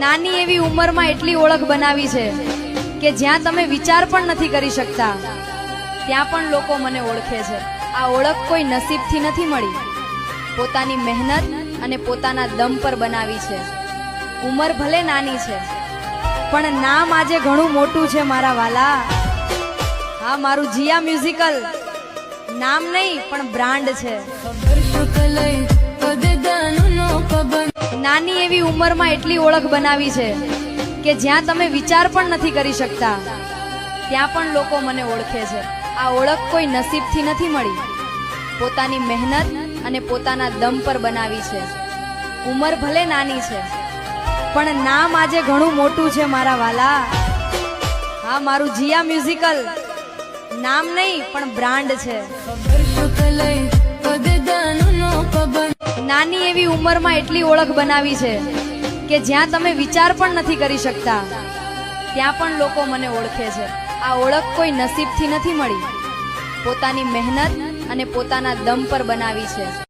નાની એવી ઉંમરમાં એટલી ઓળખ બનાવી છે કે જ્યાં તમે વિચાર પણ નથી કરી શકતા ત્યાં પણ લોકો મને ઓળખે છે। આ ઓળખ કોઈ નસીબથી નથી મળી, પોતાની મહેનત અને પોતાના દમ પર બનાવી છે। ઉંમર ભલે નાની છે પણ નામ આજે ઘણું મોટું છે મારા વાલા। હા, મારું જીયા મ્યુઝિકલ નામ નહીં પણ બ્રાન્ડ છે। નાની એવી ઉંમરમાં એટલી ઓળખ બનાવી છે કે જ્યાં તમે વિચાર પણ નથી કરી શકતા ત્યાં પણ લોકો મને ઓળખે છે। આ ઓળખ કોઈ નસીબથી નથી મળી, પોતાની મહેનત અને પોતાના દમ પર બનાવી છે। ઉંમર ભલે નાની છે પણ નામ આજે ઘણું મોટું છે મારા વાલા। હા, મારું જીયા મ્યુઝિકલ નામ નહીં પણ બ્રાન્ડ છે। નાની એવી ઉંમરમાં એટલી ઓળખ બનાવી છે કે જ્યાં તમે વિચાર પણ નથી કરી શકતા ત્યાં પણ લોકો મને ઓળખે છે। આ ઓળખ કોઈ નસીબથી નથી મળી, પોતાની મહેનત અને પોતાના દમ પર બનાવી છે।